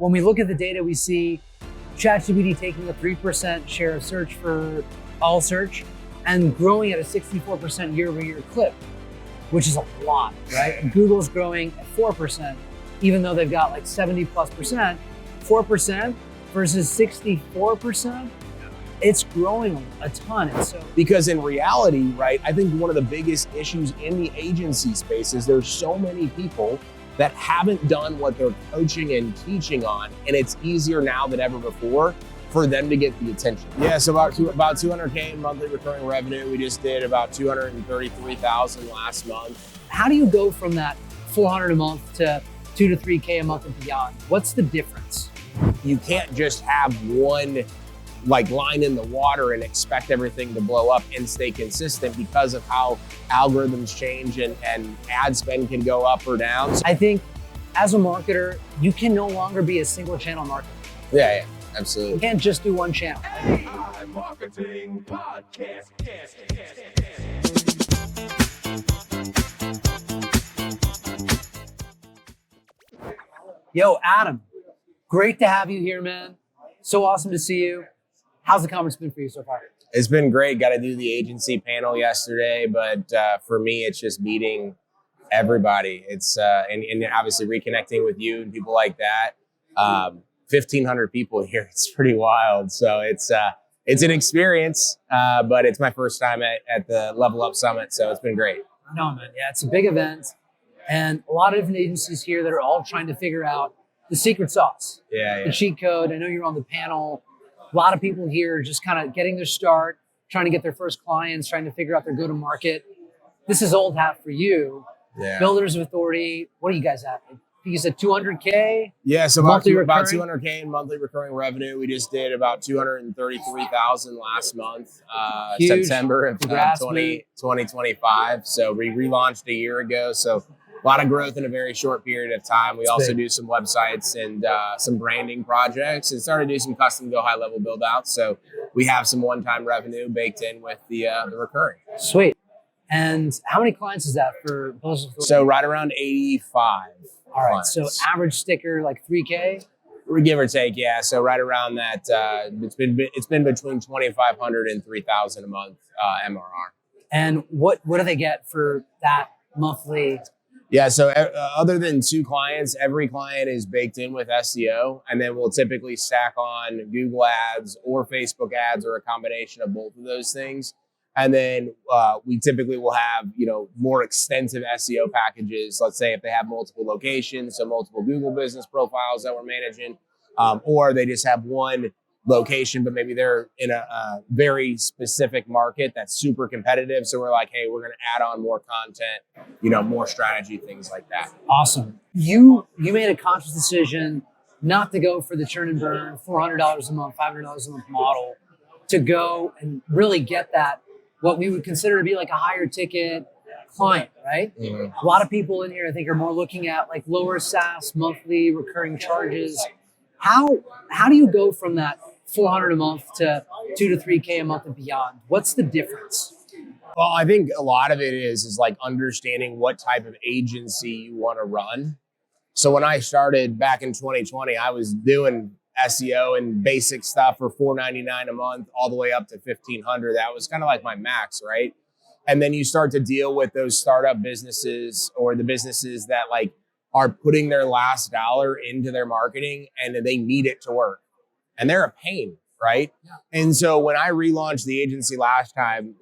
When we look at the data, we see ChatGPT taking a 3% share of search for all search and growing at a 64% year-over-year clip, which is a lot, right? And Google's growing at 4%, even though they've got like 70+%, 4% versus 64%, it's growing a ton. And so, because in reality, right, I think one of the biggest issues in the agency space is there's so many people that haven't done what they're coaching and teaching on, and it's easier now than ever before for them to get the attention. Yeah, so about 200K in monthly recurring revenue. We just did about 233,000 last month. how do you go from that 400 a month to 2 to 3K a month and beyond? What's the difference? You can't just have one line in the water and expect everything to blow up and stay consistent because of how algorithms change and ad spend can go up or down. I think as a marketer, you can no longer be a single channel marketer. Yeah, absolutely. You can't just do one channel. AI Marketing Podcast. Yo, Adam, great to have you here, man. So awesome to see you. How's the conference been for you so far? It's been great. Got to do the agency panel yesterday, but for me, it's just meeting everybody. It's and obviously reconnecting with you and people like that. 1,500 people here. It's pretty wild. So it's an experience, but it's my first time at the Level Up Summit, so it's been great. No, man. Yeah, it's a big event, and a lot of different agencies here that are all trying to figure out the secret sauce, the cheat code. I know you're on the panel. A lot of people here just kind of getting their start, trying to get their first clients, trying to figure out their go-to-market. This is old hat for you. Yeah. Builders of Authority. What do you guys have? I think you said 200K. Yeah, so about 200K in monthly recurring revenue. We just did about 233,000 last month, September of 2025. So we relaunched a year ago. So a lot of growth in a very short period of time. We also do some websites and some branding projects, and started to do some custom go high level build outs. So we have some one-time revenue baked in with the recurring. Sweet. And how many clients is that for Builders of Authority? So right around 85. All right. clients. So average sticker like 3K. Give or take, yeah. So right around that, it's been between 2,500 and 3,000 a month MRR. And what do they get for that monthly? Yeah, so other than 2 clients, every client is baked in with SEO, and then we'll typically stack on Google ads or Facebook ads or a combination of both of those things. And then we typically will have, more extensive SEO packages. Let's say if they have multiple locations, so multiple Google business profiles that we're managing, or they just have one location, but maybe they're in a very specific market that's super competitive. So we're like, hey, we're going to add on more content, more strategy, things like that. Awesome. You made a conscious decision not to go for the churn and burn $400 a month, $500 a month model, to go and really get that, what we would consider to be like a higher ticket client, right? Mm-hmm. A lot of people in here, I think, are more looking at like lower SaaS monthly recurring charges. How do you go from that 400 a month to 2 to 3K a month and beyond? What's the difference? Well, I think a lot of it is like understanding what type of agency you want to run. So when I started back in 2020, I was doing SEO and basic stuff for $4.99 a month, all the way up to $1,500. That was kind of like my max, right? And then you start to deal with those startup businesses or the businesses that are putting their last dollar into their marketing and they need it to work. And they're a pain, right? Yeah. And so when I relaunched the agency last time,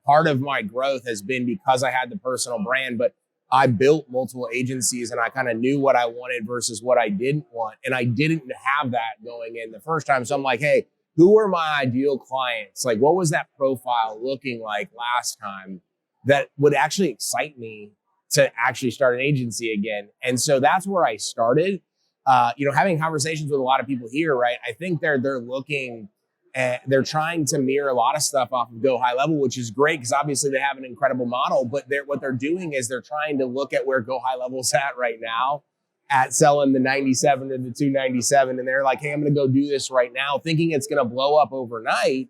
part of my growth has been because I had the personal brand, but I built multiple agencies and I kind of knew what I wanted versus what I didn't want. And I didn't have that going in the first time. So I'm like, hey, who are my ideal clients? What was that profile looking like last time that would actually excite me to actually start an agency again? And so that's where I started. Having conversations with a lot of people here, right? I think they're looking at, they're trying to mirror a lot of stuff off of Go High Level, which is great because obviously they have an incredible model, but what they're doing is they're trying to look at where Go High Level's at right now at selling the 97 to the 297. And they're like, hey, I'm going to go do this right now, thinking it's going to blow up overnight.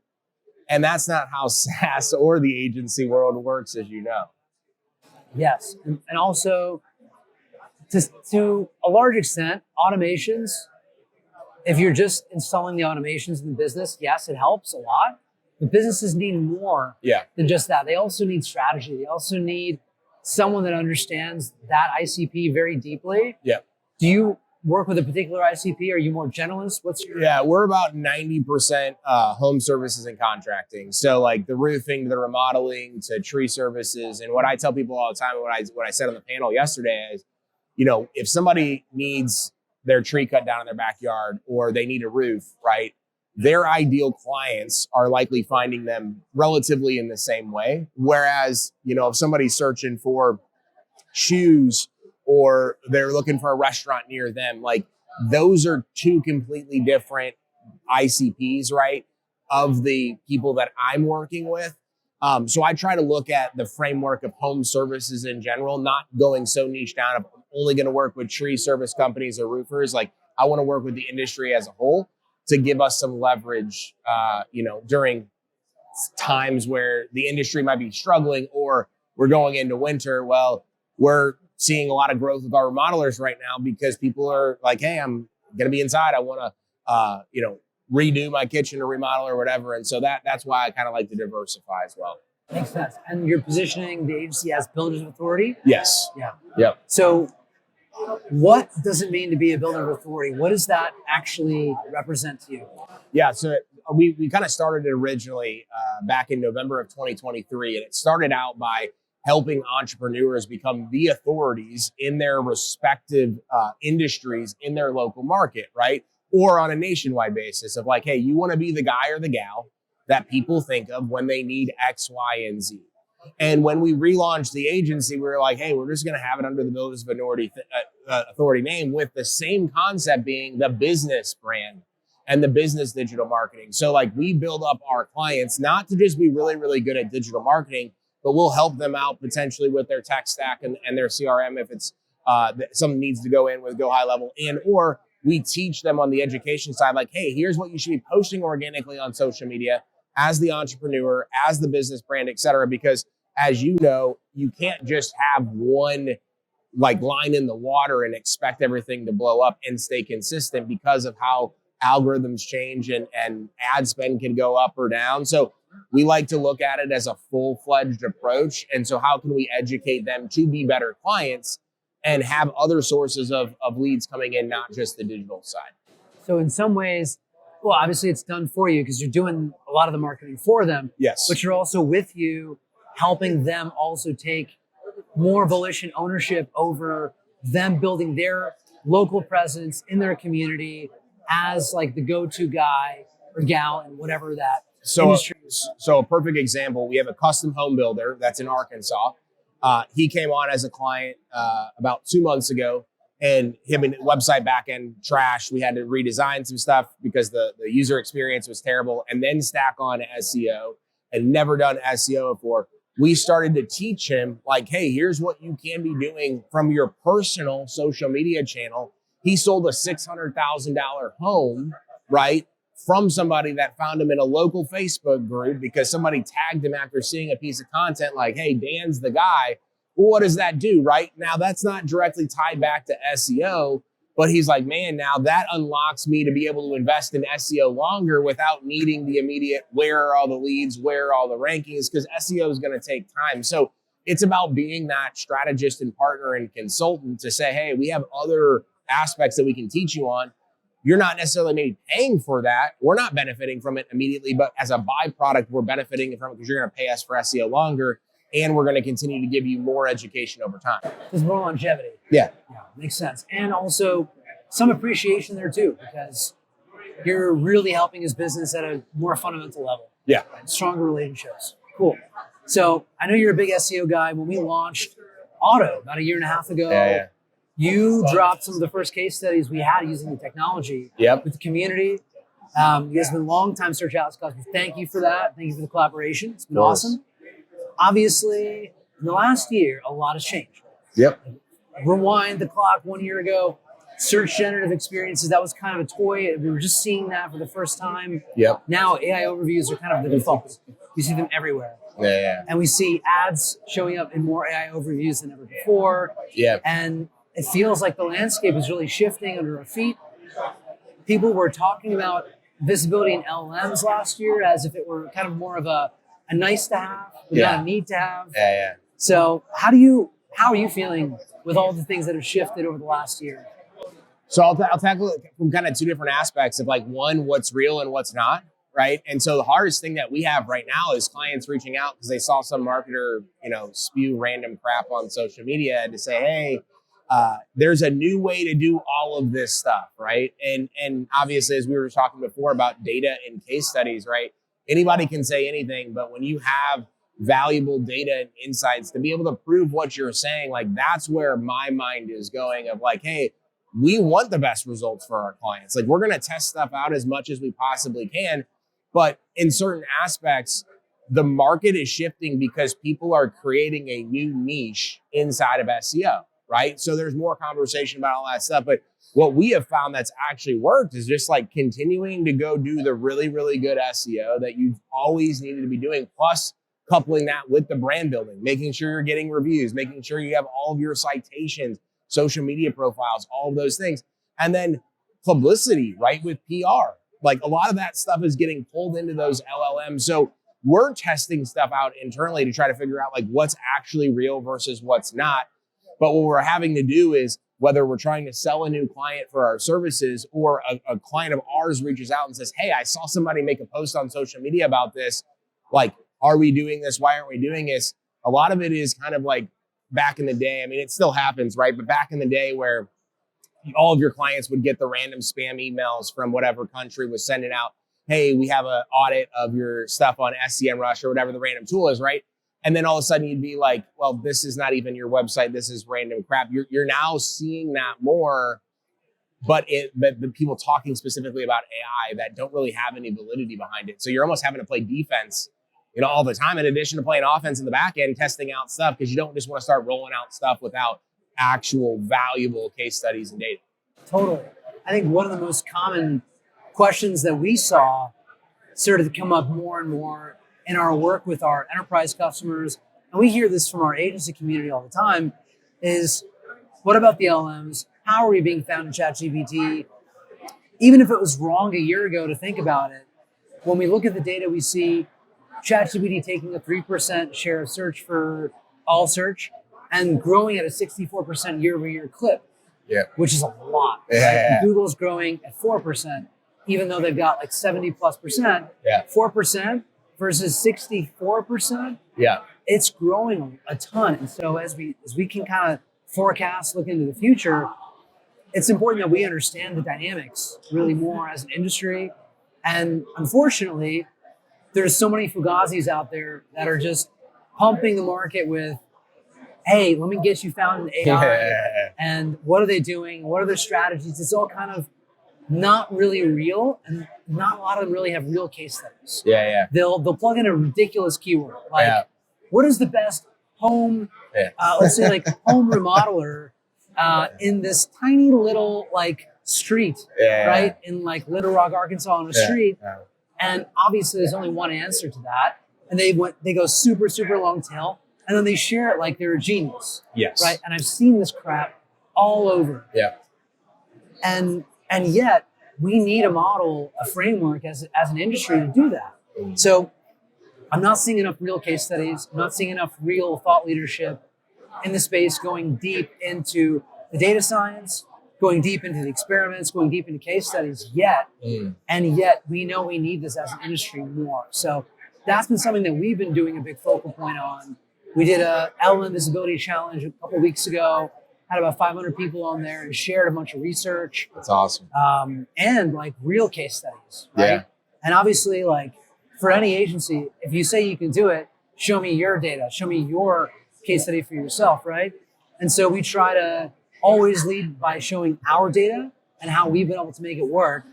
And that's not how SaaS or the agency world works, as you know. Yes. And also, to a large extent, automations if you're just installing the automations in the business, yes, it helps a lot. But businesses need more than just that. They also need strategy. They also need someone that understands that ICP very deeply. Yeah. Do you work with a particular ICP? Are you more generalist? What's your... Yeah, we're about 90% home services and contracting. So like the roofing, the remodeling, to tree services. And what I tell people all the time, what I said on the panel yesterday is, you know, if somebody needs their tree cut down in their backyard or they need a roof, right? Their ideal clients are likely finding them relatively in the same way. Whereas, you know, if somebody's searching for shoes or they're looking for a restaurant near them, like those are two completely different ICPs, right? Of the people that I'm working with. So I try to look at the framework of home services in general, not going so niche down. I'm only going to work with tree service companies or roofers. Like I want to work with the industry as a whole to give us some leverage, you know, during times where the industry might be struggling or we're going into winter. Well, we're seeing a lot of growth with our remodelers right now because people are like, hey, I'm going to be inside. I want to, you know, redo my kitchen or remodel or whatever. And so that's why I kind of like to diversify as well. Makes sense. And you're positioning the agency as builders of authority? Yes. Yeah. Yep. So what does it mean to be a builder of authority? What does that actually represent to you? Yeah. So we kind of started it originally back in November of 2023. And it started out by helping entrepreneurs become the authorities in their respective industries in their local market, right? Or on a nationwide basis of like, hey, you want to be the guy or the gal that people think of when they need X, Y, and Z. And when we relaunched the agency, we were like, hey, we're just going to have it under the Builders of Authority name with the same concept being the business brand and the business digital marketing. So like we build up our clients not to just be really, really good at digital marketing, but we'll help them out potentially with their tech stack and their CRM if it's something needs to go in with Go High Level, and or we teach them on the education side, like, hey, here's what you should be posting organically on social media as the entrepreneur, as the business brand, et cetera. Because as you know, you can't just have one like line in the water and expect everything to blow up and stay consistent because of how algorithms change and ad spend can go up or down. So we like to look at it as a full-fledged approach. And so how can we educate them to be better clients and have other sources of leads coming in, not just the digital side? So in some ways, well, obviously it's done for you because you're doing a lot of the marketing for them. Yes. But you're also with you, helping them also take more volition, ownership over them building their local presence in their community as like the go-to guy or gal and whatever that industry is. So a perfect example, we have a custom home builder that's in Arkansas. He came on as a client about 2 months ago, and him and website backend trash. We had to redesign some stuff because the user experience was terrible, and then stack on SEO, and never done SEO before. We started to teach him like, hey, here's what you can be doing from your personal social media channel. He sold a $600,000 home, right? From somebody that found him in a local Facebook group because somebody tagged him after seeing a piece of content like, hey, Dan's the guy. Well, what does that do, right? Now, that's not directly tied back to SEO, but he's like, man, now that unlocks me to be able to invest in SEO longer without needing the immediate, where are all the leads, where are all the rankings, because SEO is going to take time. So it's about being that strategist and partner and consultant to say, hey, we have other aspects that we can teach you on. You're not necessarily maybe paying for that. We're not benefiting from it immediately, but as a byproduct, we're benefiting from it because you're going to pay us for SEO longer, and we're going to continue to give you more education over time. There's more longevity. Yeah. Yeah, makes sense. And also some appreciation there too, because you're really helping his business at a more fundamental level. Yeah. Right? Stronger relationships. Cool. So I know you're a big SEO guy. When we launched Auto about 1.5 years ago, you dropped some of the first case studies we had using the technology with the community. You guys have been long-time Search Atlas customers. Thank you for that. Thank you for the collaboration. It's been awesome. Obviously, in the last year, a lot has changed. Yep. Rewind the clock 1 year ago, search generative experiences, that was kind of a toy. We were just seeing that for the first time. Yep. Now AI overviews are kind of the default. We see them everywhere. Yeah. And we see ads showing up in more AI overviews than ever before. Yeah. And it feels like the landscape is really shifting under our feet. people were talking about visibility in LLMs last year as if it were kind of more of a nice to have, but not a need to have. Yeah. So how are you feeling with all the things that have shifted over the last year? So I'll tackle it from kind of two different aspects of like one, what's real and what's not, right? And so the hardest thing that we have right now is clients reaching out because they saw some marketer, spew random crap on social media to say, hey, there's a new way to do all of this stuff, right? And obviously, as we were talking before about data and case studies, right? Anybody can say anything, but when you have valuable data and insights to be able to prove what you're saying, like that's where my mind is going of like, hey, we want the best results for our clients. Like we're going to test stuff out as much as we possibly can. But in certain aspects, the market is shifting because people are creating a new niche inside of SEO, right? So there's more conversation about all that stuff. But what we have found that's actually worked is just like continuing to go do the really, really good SEO that you've always needed to be doing, plus coupling that with the brand building, making sure you're getting reviews, making sure you have all of your citations, social media profiles, all of those things. And then publicity, right? With PR. Like a lot of that stuff is getting pulled into those LLMs. So we're testing stuff out internally to try to figure out like what's actually real versus what's not. But what we're having to do is whether we're trying to sell a new client for our services or a client of ours reaches out and says, hey, I saw somebody make a post on social media about this. Like, are we doing this? Why aren't we doing this? A lot of it is kind of like back in the day. I mean, it still happens, right? But back in the day where all of your clients would get the random spam emails from whatever country was sending out, hey, we have an audit of your stuff on SEMrush or whatever the random tool is, right? And then all of a sudden you'd be like, well, this is not even your website. This is random crap. You're now seeing that more, but the people talking specifically about AI that don't really have any validity behind it. So you're almost having to play defense, all the time, in addition to playing offense in the back end, testing out stuff, because you don't just want to start rolling out stuff without actual valuable case studies and data. Totally. I think one of the most common questions that we saw started to come up more and more in our work with our enterprise customers, and we hear this from our agency community all the time, is what about the LMs? How are we being found in ChatGPT? Even if it was wrong a year ago to think about it, when we look at the data, we see ChatGPT taking a 3% share of search for all search and growing at a 64% year-over-year clip, which is a lot. Yeah. Right? Google's growing at 4%, even though they've got like 70+%. 4% versus 64%. It's growing a ton. And so as we can kind of forecast, look into the future, it's important that we understand the dynamics really more as an industry. And unfortunately, there's so many fugazis out there that are just pumping the market with, hey, let me get you found in AI. And what are they doing? What are their strategies? It's all kind of not really real, and not a lot of them really have real case studies. They'll plug in a ridiculous keyword like, what is the best home, let's say like home remodeler in this tiny little like street, right? In like Little Rock, Arkansas, on a street. And obviously there's only one answer to that. And they go super, super long tail. And then they share it like they're a genius. Right. And I've seen this crap all over. And yet we need a model, a framework as an industry to do that. So I'm not seeing enough real case studies. I'm not seeing enough real thought leadership in the space going deep into the data science, going deep into the experiments, going deep into case studies yet. And yet we know we need this as an industry more. So that's been something that we've been doing a big focal point on. We did a LLM visibility challenge a couple of weeks ago, had about 500 people on there and shared a bunch of research. That's awesome. And like real case studies, right? And obviously like for any agency, if you say you can do it, show me your data, show me your case study for yourself, right? And so we try to always lead by showing our data and how we've been able to make it work.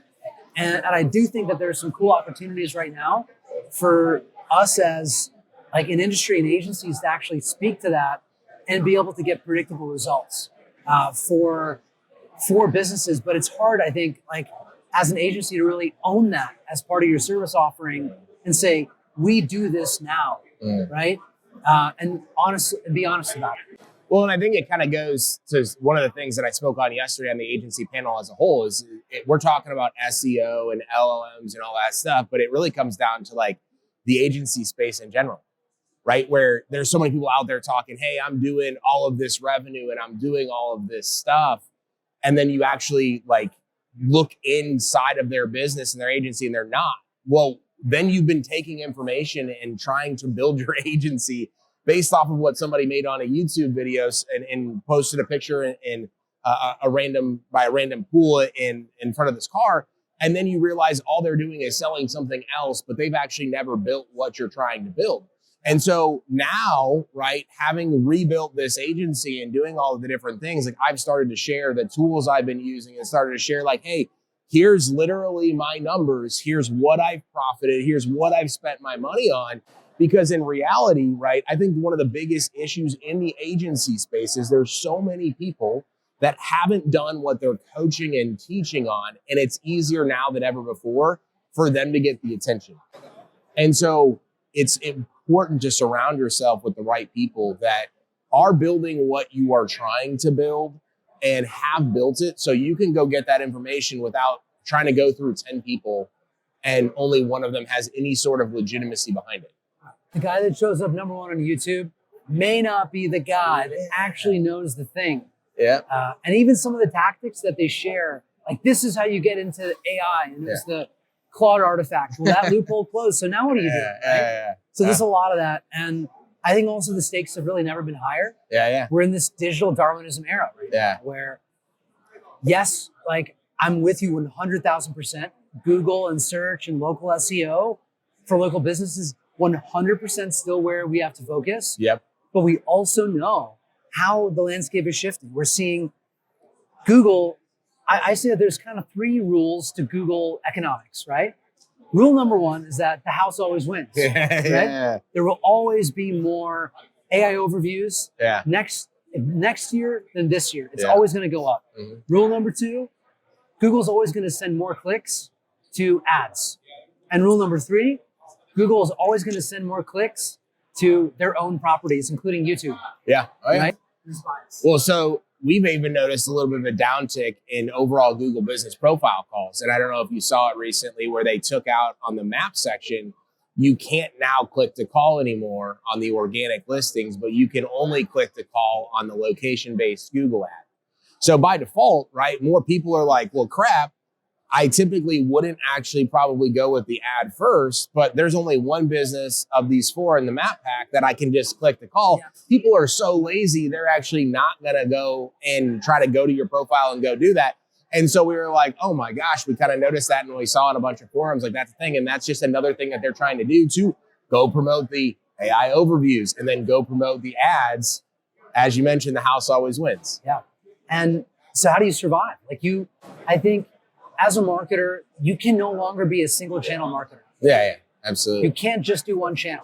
And I do think that there's some cool opportunities right now for us as like an industry and agencies to actually speak to that and be able to get predictable results for businesses. But it's hard, I think, like as an agency to really own that as part of your service offering and say, we do this now, right? And be honest about it. Well, and I think it kind of goes to one of the things that I spoke on yesterday on the agency panel as a whole is we're talking about SEO and LLMs and all that stuff, but it really comes down to like the agency space in general, right? Where there's so many people out there talking, hey, I'm doing all of this revenue and I'm doing all of this stuff. And then you actually like look inside of their business and their agency and they're not. Well, then you've been taking information and trying to build your agency based off of what somebody made on a YouTube video and posted a picture in a random pool in front of this car. And then you realize all they're doing is selling something else, but they've actually never built what you're trying to build. And so now, right, having rebuilt this agency and doing all of the different things, like I've started to share the tools I've been using and started to share like, hey, here's literally my numbers. Here's what I've profited. Here's what I've spent my money on. Because in reality, right, I think one of the biggest issues in the agency space is there's so many people that haven't done what they're coaching and teaching on. And it's easier now than ever before for them to get the attention. And so it's important to surround yourself with the right people that are building what you are trying to build and have built it so you can go get that information without trying to go through 10 people and only one of them has any sort of legitimacy behind it. The guy that shows up number one on YouTube may not be the guy that actually knows the thing. Yeah. And even some of the tactics that they share, like this is how you get into AI and there's the Claude artifact. Well, that loophole closed. So now what do you do? Right? So there's a lot of that. And I think also the stakes have really never been higher. Yeah. We're in this digital Darwinism era right now, where yes, like I'm with you 100,000%. Google and search and local SEO for local businesses, 100% still where we have to focus. Yep. But we also know how the landscape is shifting. We're seeing Google. I say that there's kind of 3 rules to Google economics, right? Rule number 1 is that the house always wins. Right? There will always be more AI overviews next year than this year. It's always going to go up. Rule number 2, Google's always going to send more clicks to ads. And rule number 3, Google is always going to send more clicks to their own properties, including YouTube. Yeah. Oh, yeah. Right? Well, so we've even noticed a little bit of a downtick in overall Google business profile calls. And I don't know if you saw it recently where they took out on the map section, you can't now click to call anymore on the organic listings, but you can only click to call on the location-based Google ad. So by default, right, more people are like, well, crap, I typically wouldn't actually probably go with the ad first, but there's only one business of these 4 in the map pack that I can just click the call. Yeah. People are so lazy, they're actually not going to go and try to go to your profile and go do that. And so we were like, oh my gosh, we kind of noticed that and we saw in a bunch of forums, like that's the thing. And that's just another thing that they're trying to do to go promote the AI overviews and then go promote the ads. As you mentioned, the house always wins. Yeah. And so how do you survive? I think, as a marketer, you can no longer be a single channel marketer. Yeah, absolutely. You can't just do one channel.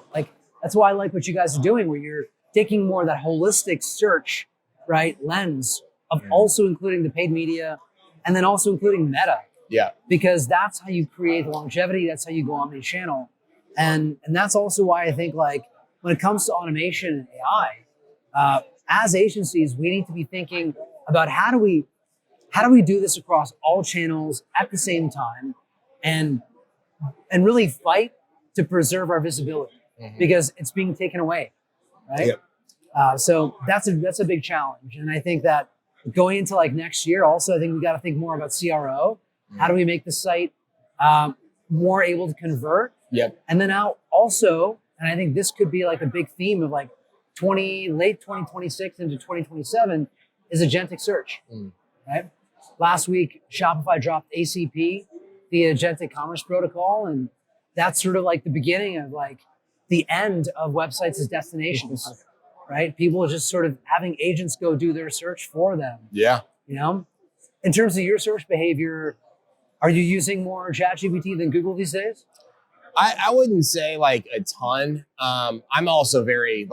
That's why I like what you guys are doing, where you're taking more of that holistic search, right, lens of also including the paid media and then also including meta. Yeah. Because that's how you create longevity. That's how you go omnichannel. And that's also why I think when it comes to automation and AI, as agencies, we need to be thinking about how do we do this across all channels at the same time and really fight to preserve our visibility because it's being taken away, right? Yep. So that's a big challenge. And I think that going into next year, also, I think we got to think more about CRO. How do we make the site more able to convert? Yep. And then also, and I think this could be a big theme of late 2026 into 2027 is agentic search, right? Last week, Shopify dropped ACP, the Agentic Commerce Protocol, and that's sort of the beginning of the end of websites as destinations, right? People are just sort of having agents go do their search for them. Yeah. In terms of your search behavior, are you using more ChatGPT than Google these days? I wouldn't say a ton. I'm also very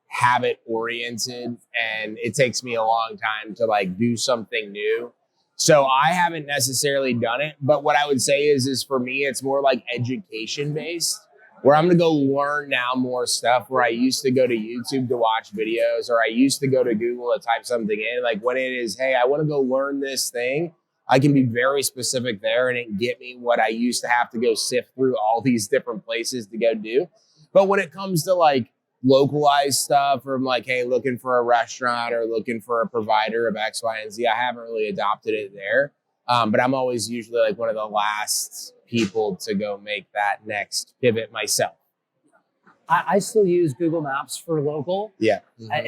habit oriented and it takes me a long time to do something new. So I haven't necessarily done it, but what I would say is for me, it's more education based. where I'm going to go learn now more stuff where I used to go to YouTube to watch videos, or I used to go to Google to type something in. Like when it is, hey, I want to go learn this thing, I can be very specific there and it get me what I used to have to go sift through all these different places to go do. But when it comes to like localized stuff, or I'm like, hey, looking for a restaurant or looking for a provider of X, Y, and Z, I haven't really adopted it there. But I'm always usually like one of the last people to go make that next pivot myself. I still use Google Maps for local. Yeah. I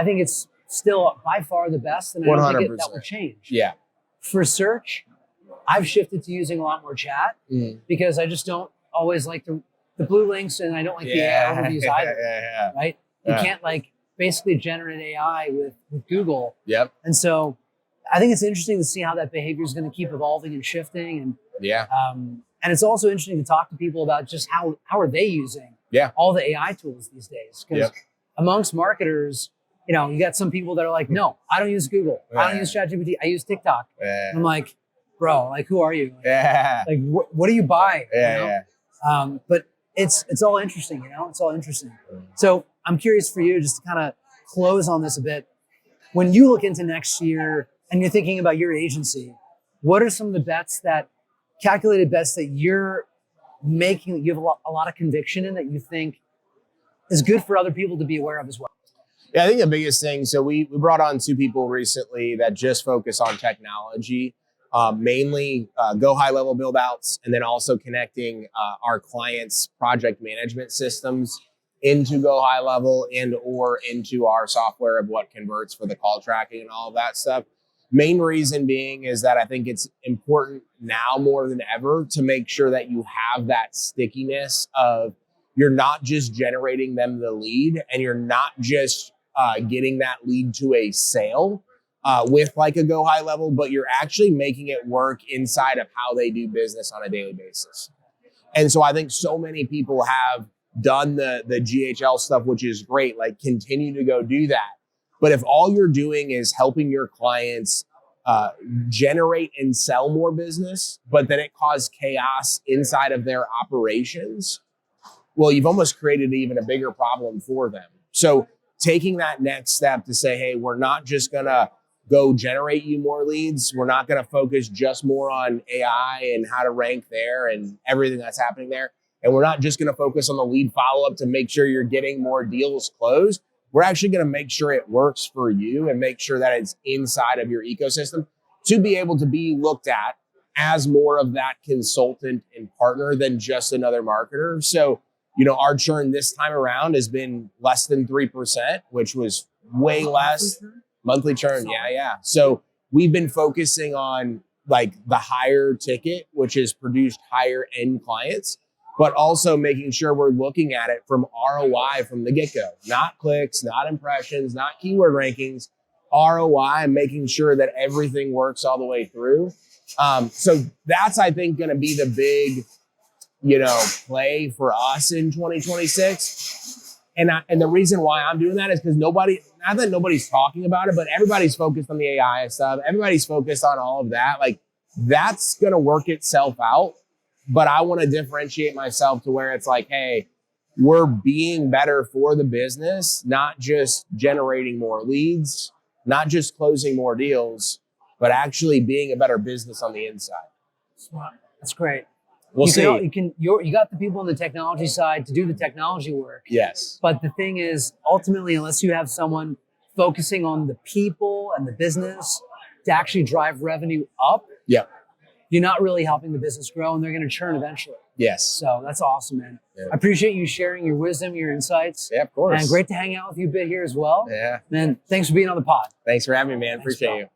think it's still by far the best, and I don't think that will change. Yeah. For search, I've shifted to using a lot more chat because I just don't always like the blue links, and I don't like the AI overviews either. Right? You can't like basically generate AI with Google. Yep. And so I think it's interesting to see how that behavior is going to keep evolving and shifting. And and it's also interesting to talk to people about just how are they using all the AI tools these days. Because amongst marketers, you know, you got some people that are like, no, I don't use Google. I don't use ChatGPT. I use TikTok. And I'm like, bro, like, who are you? Like, what do you buy? You know? But it's all interesting, you know, it's all interesting. So I'm curious for you, just to kind of close on this a bit. When you look into next year and you're thinking about your agency, what are some of the calculated bets that you're making, that you have a lot of conviction in, that you think is good for other people to be aware of as well? Yeah, I think the biggest thing, so we brought on 2 people recently that just focus on technology, mainly go high level build outs, and then also connecting our clients' project management systems into go high level and or into our software of what converts for the call tracking and all of that stuff. Main reason being is that I think it's important now more than ever to make sure that you have that stickiness of you're not just generating them the lead, and you're not just getting that lead to a sale with like a go high level, but you're actually making it work inside of how they do business on a daily basis. And so I think so many people have done the GHL stuff, which is great, like continue to go do that. But if all you're doing is helping your clients generate and sell more business, but then it caused chaos inside of their operations, well, you've almost created even a bigger problem for them. So taking that next step to say, hey, we're not just going to go generate you more leads. We're not going to focus just more on AI and how to rank there and everything that's happening there. And we're not just going to focus on the lead follow-up to make sure you're getting more deals closed. We're actually going to make sure it works for you and make sure that it's inside of your ecosystem to be able to be looked at as more of that consultant and partner than just another marketer. So, you know, our churn this time around has been less than 3%, which was way less. Monthly churn. Yeah. So we've been focusing on like the higher ticket, which has produced higher end clients, but also making sure we're looking at it from ROI from the get-go, not clicks, not impressions, not keyword rankings, ROI, and making sure that everything works all the way through. So that's, I think, going to be the big, play for us in 2026. And the reason why I'm doing that is because not that nobody's talking about it, but everybody's focused on the AI stuff. Everybody's focused on all of that. Like, that's going to work itself out. But I want to differentiate myself to where it's like, hey, we're being better for the business, not just generating more leads, not just closing more deals, but actually being a better business on the inside. That's great. We'll see. You got the people on the technology side to do the technology work. Yes. But the thing is, ultimately, unless you have someone focusing on the people and the business to actually drive revenue up, you're not really helping the business grow, and they're going to churn eventually. Yes. So that's awesome, man. Yeah. I appreciate you sharing your wisdom, your insights. Yeah, of course. And great to hang out with you a bit here as well. Yeah. Man, thanks for being on the pod. Thanks for having me, man. Appreciate you.